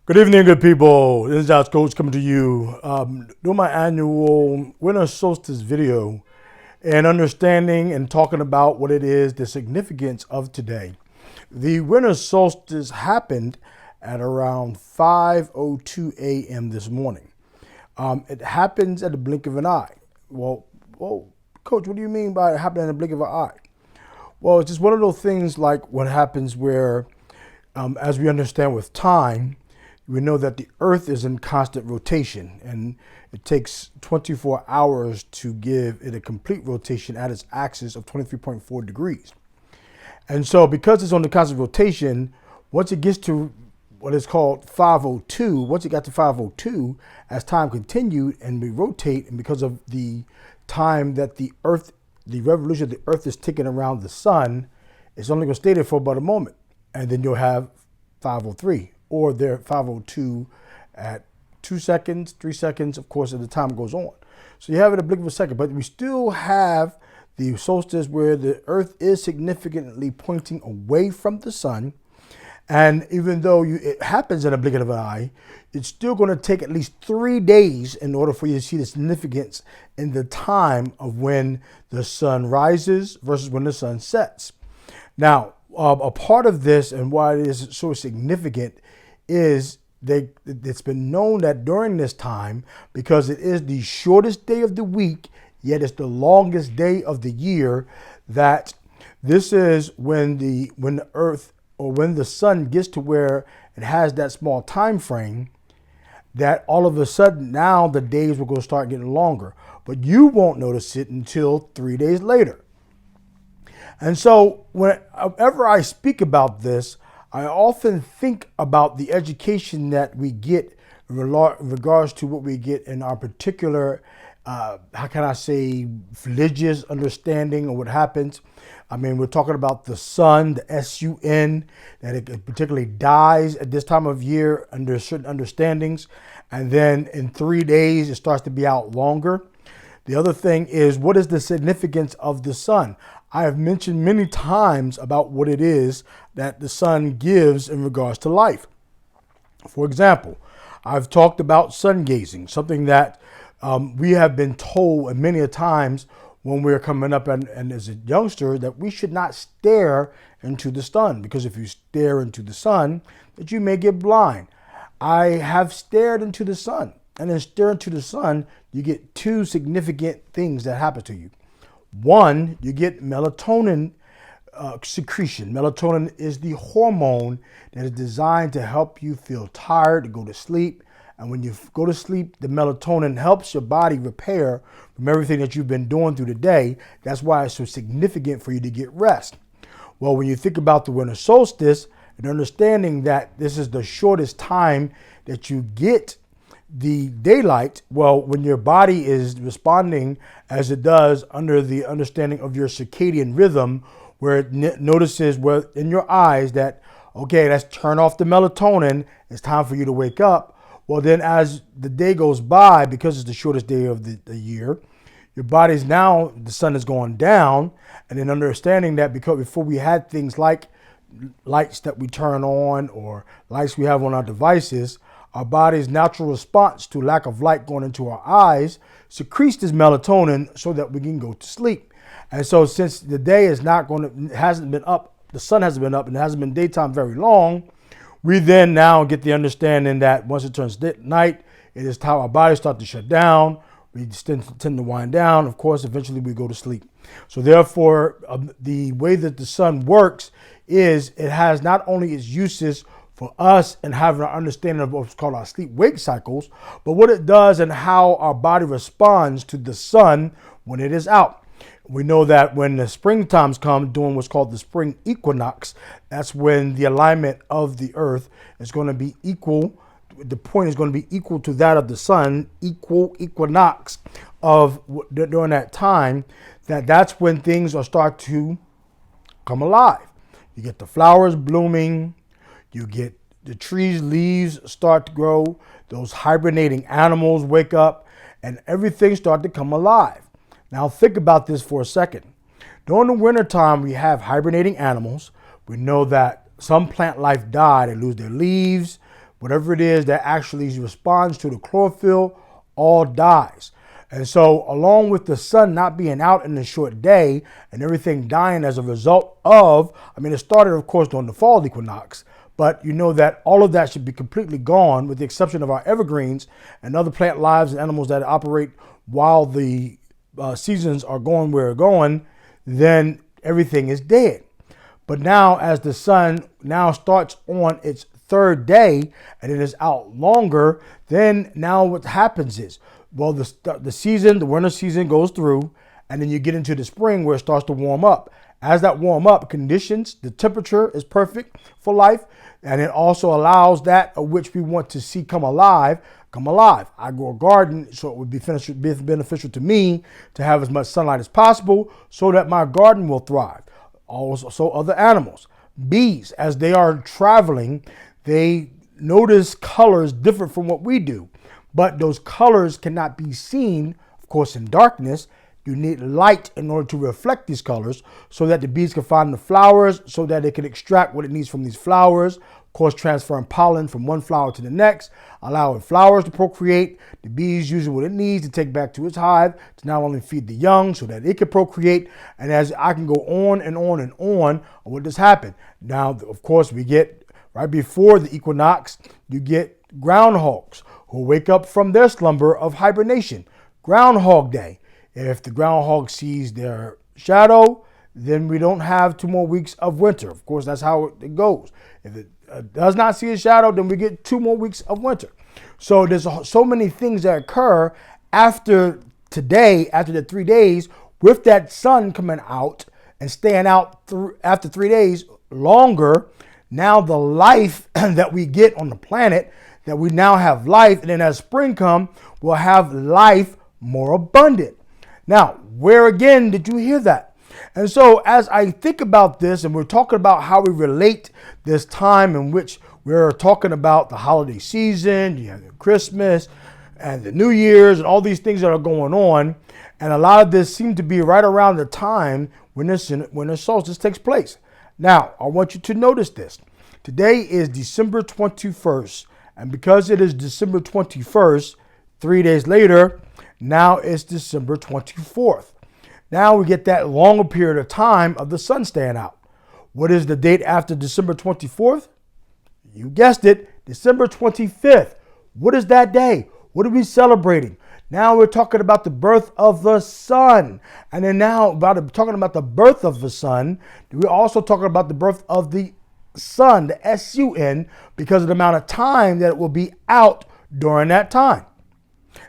Good evening, good people. This is Josh Coach coming to you. Doing my annual winter solstice video and understanding and talking about what it is, the significance of today. The winter solstice happened at around 5:02 a.m. this morning. It happens at the blink of an eye. Well, Coach, what do you mean by it happening in the blink of an eye? Well, it's just one of those things like what happens where, as we understand with time, we know that the Earth is in constant rotation, and it takes 24 hours to give it a complete rotation at its axis of 23.4 degrees. And so because it's on the constant rotation, once it gets to what is called 502, once it got to 502, as time continued and we rotate, and because of the time that the Earth, the revolution of the Earth is ticking around the sun, it's only going to stay there for about a moment. And then you'll have 503. Or they're 502 at 2 seconds, 3 seconds, of course, as the time goes on. So you have it a blink of a second, but we still have the solstice where the Earth is significantly pointing away from the sun. And even though it happens in a blink of an eye, it's still going to take at least 3 days in order for you to see the significance in the time of when the sun rises versus when the sun sets. Now, a part of this and why it is so significant is it's been known that during this time, because it is the shortest day of the week, yet it's the longest day of the year, that this is when the Earth or when the sun gets to where it has that small time frame, that all of a sudden now the days will go start getting longer. But you won't notice it until 3 days later. And so whenever I speak about this, I often think about the education that we get in regards to what we get in our particular, how can I say, religious understanding of what happens. I mean, we're talking about the sun, the sun, that it particularly dies at this time of year under certain understandings. And then in 3 days, it starts to be out longer. The other thing is, what is the significance of the sun? I have mentioned many times about what it is that the sun gives in regards to life. For example, I've talked about sun gazing, something that we have been told and many a times when we're coming up and as a youngster that we should not stare into the sun, because if you stare into the sun, that you may get blind. I have stared into the sun, and in staring into the sun, you get two significant things that happen to you. One, you get melatonin secretion. Melatonin is the hormone that is designed to help you feel tired, to go to sleep. And when you go to sleep, the melatonin helps your body repair from everything that you've been doing through the day. That's why it's so significant for you to get rest. Well, when you think about the winter solstice and understanding that this is the shortest time that you get the daylight, well, when your body is responding as it does under the understanding of your circadian rhythm, where it notices where in your eyes that, okay, let's turn off the melatonin, it's time for you to wake up. Well, then as the day goes by, because it's the shortest day of the year, your body's now, the sun is going down, and then understanding that because before we had things like lights that we turn on or lights we have on our devices, our body's natural response to lack of light going into our eyes secretes this melatonin so that we can go to sleep. And so since the day is hasn't been up, the sun hasn't been up and it hasn't been daytime very long, we then now get the understanding that once it turns night, it is time our bodies start to shut down. We tend to wind down. Of course, eventually we go to sleep. So therefore, the way that the sun works is it has not only its uses for us and having an understanding of what's called our sleep-wake cycles, but what it does and how our body responds to the sun when it is out. We know that when the spring times come, during what's called the spring equinox, that's when the alignment of the earth is going to be equal. The point is going to be equal to that of the sun, equal equinox of during that time. That's when things will start to come alive. You get the flowers blooming. You get the trees' leaves start to grow. Those hibernating animals wake up, and everything starts to come alive. Now think about this for a second. During the wintertime, we have hibernating animals. We know that some plant life die. They lose their leaves. whatever it is that actually responds to the chlorophyll, all dies. And so along with the sun not being out in the short day and everything dying as a result of, it started, of course, during the fall equinox, but you know that all of that should be completely gone with the exception of our evergreens and other plant lives and animals that operate while the seasons are going where they're going, then everything is dead. But now as the sun now starts on its third day and it is out longer, then now what happens is, well, the winter season goes through, and then you get into the spring where it starts to warm up. As that warm up conditions, the temperature is perfect for life, and it also allows that of which we want to see come alive. I grow a garden, so it would be beneficial to me to have as much sunlight as possible so that my garden will thrive. Also other animals. Bees, as they are traveling, they notice colors different from what we do. But those colors cannot be seen, of course, in darkness. You need light in order to reflect these colors so that the bees can find the flowers so that it can extract what it needs from these flowers. Of course, transferring pollen from one flower to the next, allowing flowers to procreate. The bees using what it needs to take back to its hive to not only feed the young so that it can procreate. And as I can go on and on and on what does happen. Now, of course, we get right before the equinox, you get groundhogs who wake up from their slumber of hibernation. Groundhog Day. If the groundhog sees their shadow, then we don't have 2 more weeks of winter. Of course, that's how it goes. If it does not see a shadow, then we get 2 more weeks of winter. So there's so many things that occur after today, after the 3 days, with that sun coming out and staying out after 3 days longer. Now the life that we get on the planet, that we now have life, and then as spring comes, we'll have life more abundant. Now, where again did you hear that? And so as I think about this, and we're talking about how we relate this time in which we're talking about the holiday season, you have Christmas and the New Year's and all these things that are going on, and a lot of this seemed to be right around the time when the solstice takes place. Now, I want you to notice this. Today is December 21st. And because it is December 21st, 3 days later, now it's December 24th. Now we get that longer period of time of the sun staying out. What is the date after December 24th? You guessed it, December 25th. What is that day? What are we celebrating? Now we're talking about the birth of the sun. And then now talking about the birth of the sun, we're also talking about the birth of the sun, the S-U-N, because of the amount of time that it will be out during that time.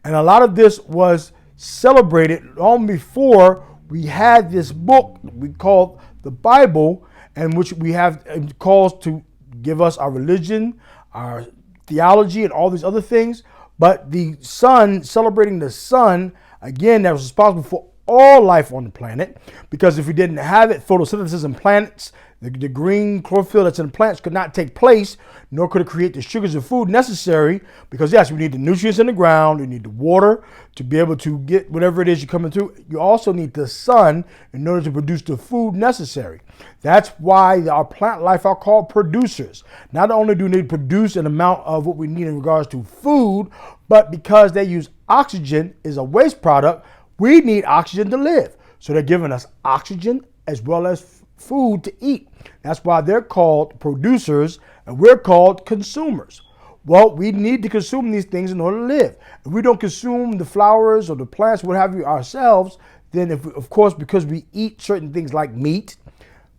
And a lot of this was celebrated long before we had this book we call the Bible, and which we have calls to give us our religion, our theology, and all these other things. But the sun, celebrating the sun, again, that was responsible for all life on the planet, because if we didn't have it, photosynthesis in plants, the green chlorophyll that's in plants could not take place, nor could it create the sugars of food necessary, because yes, we need the nutrients in the ground, we need the water to be able to get whatever it is you're coming through. You also need the sun in order to produce the food necessary. That's why our plant life are called producers. Not only do they produce an amount of what we need in regards to food, but because they use oxygen as a waste product, we need oxygen to live. So they're giving us oxygen as well as food to eat. That's why they're called producers and we're called consumers. Well, we need to consume these things in order to live. If we don't consume the flowers or the plants, what have you, ourselves, then of course, because we eat certain things like meat,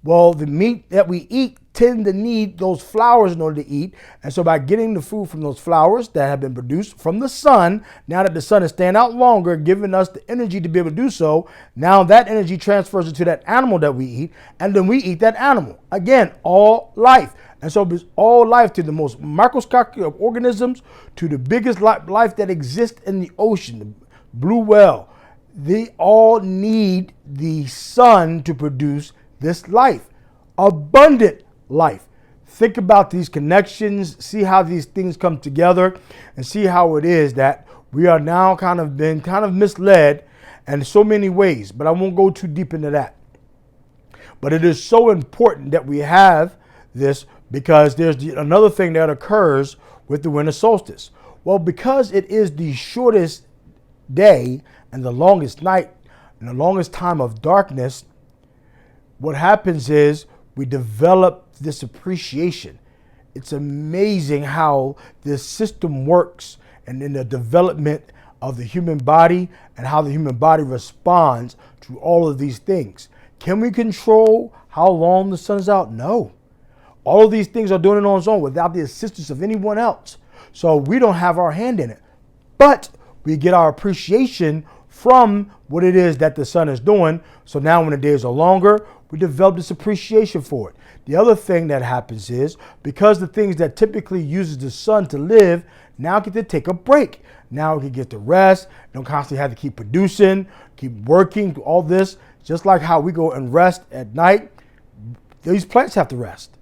well, the meat that we eat tend to need those flowers in order to eat. And so by getting the food from those flowers that have been produced from the sun, now that the sun is staying out longer, giving us the energy to be able to do so, now that energy transfers into that animal that we eat, and then we eat that animal. Again, all life. And so it's all life, to the most microscopic of organisms, to the biggest life that exists in the ocean, the blue whale. They all need the sun to produce this life, abundant life. Think about these connections, see how these things come together, and see how it is that we are now kind of misled in so many ways, but I won't go too deep into that. But it is so important that we have this, because there's another thing that occurs with the winter solstice? Well, because it is the shortest day and the longest night and the longest time of darkness, what happens is we develop this appreciation. It's amazing how this system works and in the development of the human body and how the human body responds to all of these things. Can we control how long the sun is out? No. All of these things are doing it on its own without the assistance of anyone else. So we don't have our hand in it. But we get our appreciation from what it is that the sun is doing. So now when the days are longer, we develop this appreciation for it. The other thing that happens is because the things that typically uses the sun to live now get to take a break. Now we can get to rest. Don't constantly have to keep producing, keep working, all this. Just like how we go and rest at night, these plants have to rest.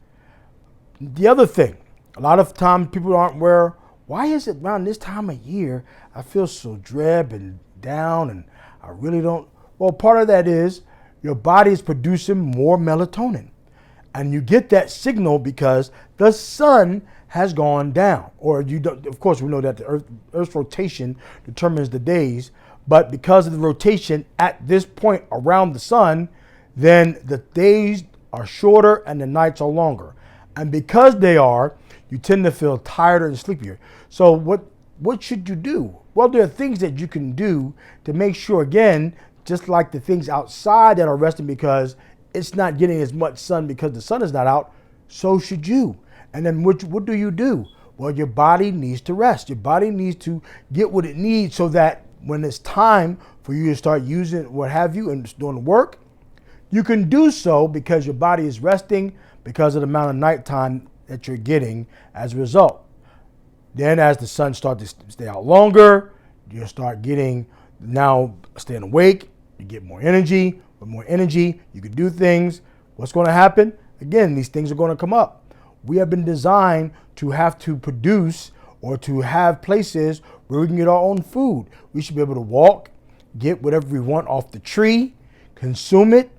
The other thing, a lot of times people aren't aware, why is it around this time of year I feel so drab and down and I really don't? Well, part of that is your body is producing more melatonin. And you get that signal because the sun has gone down. Or you don't, of course, we know that the Earth's rotation determines the days, but because of the rotation at this point around the sun, then the days are shorter and the nights are longer. And because they are, you tend to feel tired and sleepier. So what should you do? Well, there are things that you can do to make sure, again, just like the things outside that are resting because it's not getting as much sun because the sun is not out, so should you. And then what do you do? Well, your body needs to rest. Your body needs to get what it needs so that when it's time for you to start using what have you and doing the work, you can do so because your body is resting because of the amount of nighttime that you're getting as a result. Then as the sun starts to stay out longer, you'll start getting now staying awake, you get more energy. With more energy, you can do things. What's going to happen? Again, these things are going to come up. We have been designed to have to produce or to have places where we can get our own food. We should be able to walk, get whatever we want off the tree, consume it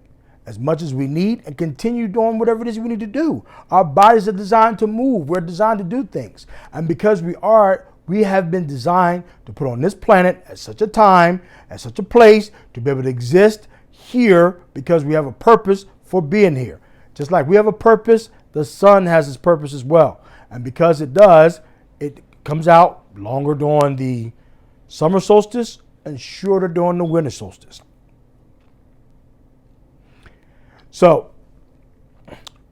as much as we need, and continue doing whatever it is we need to do. Our bodies are designed to move. We're designed to do things. And because we have been designed to put on this planet at such a time, at such a place, to be able to exist here because we have a purpose for being here. Just like we have a purpose, the sun has its purpose as well. And because it does, it comes out longer during the summer solstice and shorter during the winter solstice. So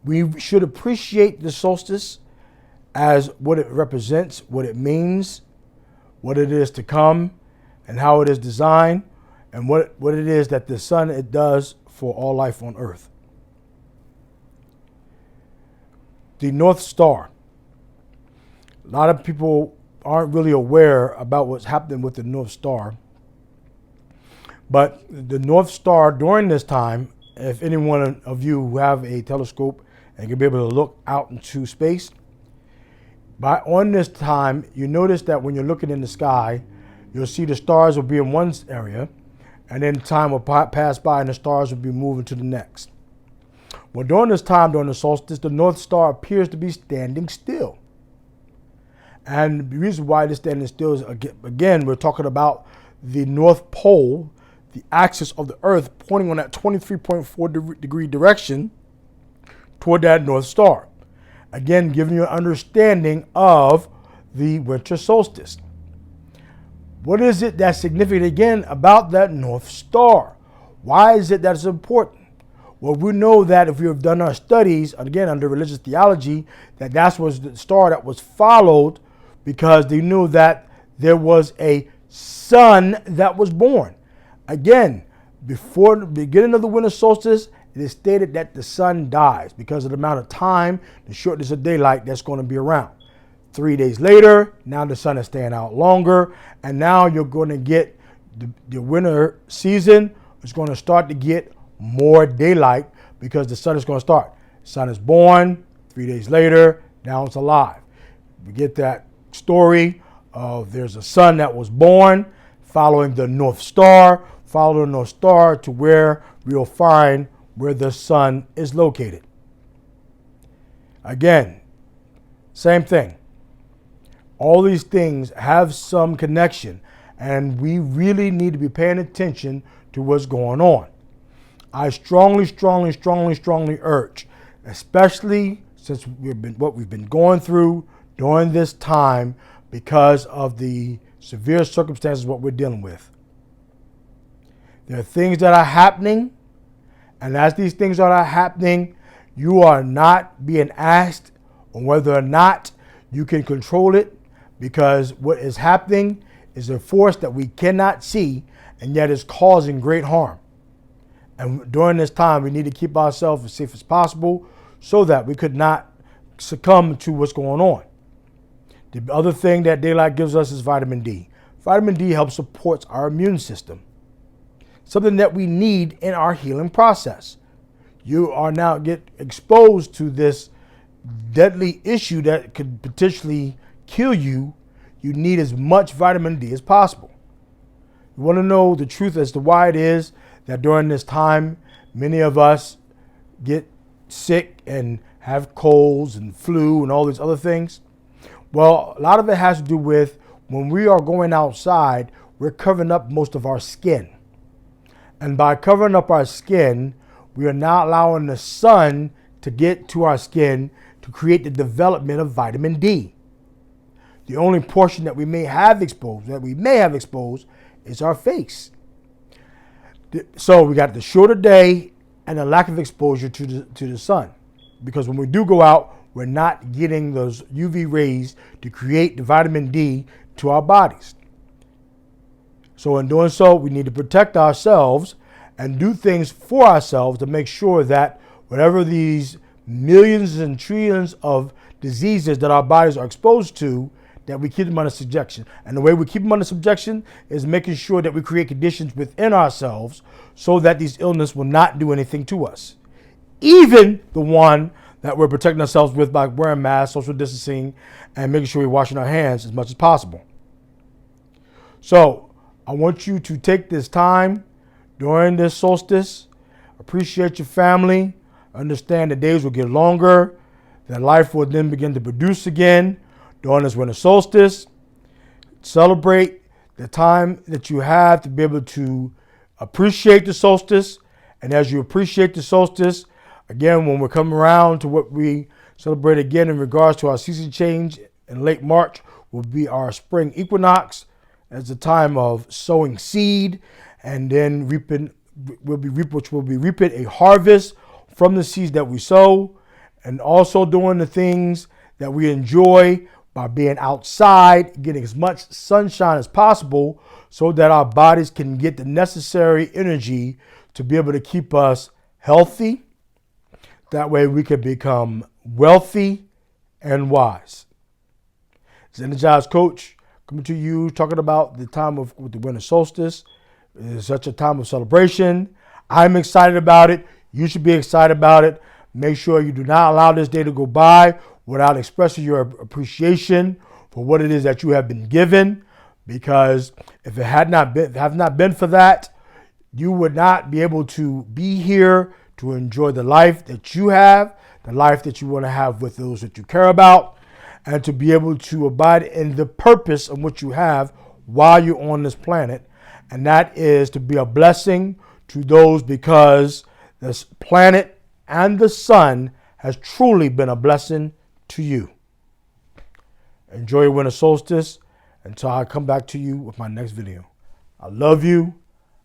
we should appreciate the solstice as what it represents, what it means, what it is to come, and how it is designed, and what it is that the sun it does for all life on earth. The North Star. A lot of people aren't really aware about what's happening with the North Star. But the North Star during this time, if any one of you who have a telescope and can be able to look out into space, on this time, you notice that when you're looking in the sky, you'll see the stars will be in one area, and then time will pass by and the stars will be moving to the next. Well, during this time, during the solstice, the North Star appears to be standing still. And the reason why it is standing still is, again, we're talking about the North Pole, the axis of the Earth pointing on that 23.4 degree direction toward that North Star. Again, giving you an understanding of the winter solstice. What is it that's significant, again, about that North Star? Why is it that it's important? Well, we know that if we have done our studies, again, under religious theology, that was the star that was followed because they knew that there was a son that was born. Again, before the beginning of the winter solstice, it is stated that the sun dies because of the amount of time, the shortness of daylight that's going to be around. 3 days later, now the sun is staying out longer, and now you're going to get the winter season is going to start to get more daylight because the sun is going to start. The sun is born, 3 days later, now it's alive. We get that story of there's a son that was born following the North Star, follow the North Star to where we'll find where the sun is located. Again, same thing. All these things have some connection, and we really need to be paying attention to what's going on. I strongly urge, especially since what we've been going through during this time because of the severe circumstances what we're dealing with. There are things that are happening, and as these things are happening, you are not being asked on whether or not you can control it, because what is happening is a force that we cannot see and yet is causing great harm. And during this time, we need to keep ourselves as safe as possible so that we could not succumb to what's going on. The other thing that daylight gives us is vitamin D. Vitamin D helps support our immune system, something that we need in our healing process. You are now get exposed to this deadly issue that could potentially kill you. You need as much vitamin D as possible. You want to know the truth as to why it is that during this time, many of us get sick and have colds and flu and all these other things? Well, a lot of it has to do with when we are going outside, we're covering up most of our skin. And by covering up our skin, we are not allowing the sun to get to our skin to create the development of vitamin D. The only portion that we may have exposed, is our face. So we got the shorter day and a lack of exposure to the sun. Because when we do go out, we're not getting those UV rays to create the vitamin D to our bodies. So in doing so, we need to protect ourselves and do things for ourselves to make sure that whatever these millions and trillions of diseases that our bodies are exposed to, that we keep them under subjection. And the way we keep them under subjection is making sure that we create conditions within ourselves so that these illnesses will not do anything to us. Even the one that we're protecting ourselves with by wearing masks, social distancing, and making sure we're washing our hands as much as possible. So I want you to take this time during this solstice, appreciate your family, understand the days will get longer, that life will then begin to produce again during this winter solstice. Celebrate the time that you have to be able to appreciate the solstice. And as you appreciate the solstice, again, when we're coming around to what we celebrate again in regards to our season change in late March, will be our spring equinox as a time of sowing seed and then reaping, which will be reaping a harvest from the seeds that we sow, and also doing the things that we enjoy by being outside, getting as much sunshine as possible so that our bodies can get the necessary energy to be able to keep us healthy. That way we can become wealthy and wise. It's Energized Coach coming to you, talking about the time of the winter solstice. It is such a time of celebration. I'm excited about it. You should be excited about it. Make sure you do not allow this day to go by without expressing your appreciation for what it is that you have been given. Because if it had not been for that, you would not be able to be here to enjoy the life that you have, the life that you want to have with those that you care about, and to be able to abide in the purpose of what you have while you're on this planet. And that is to be a blessing to those, because this planet and the sun has truly been a blessing to you. Enjoy your winter solstice until I come back to you with my next video. I love you.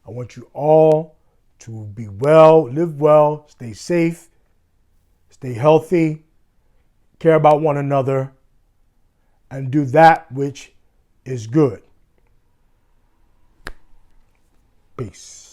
I want you all to be well, live well, stay safe, stay healthy, care about one another, and do that which is good. Peace.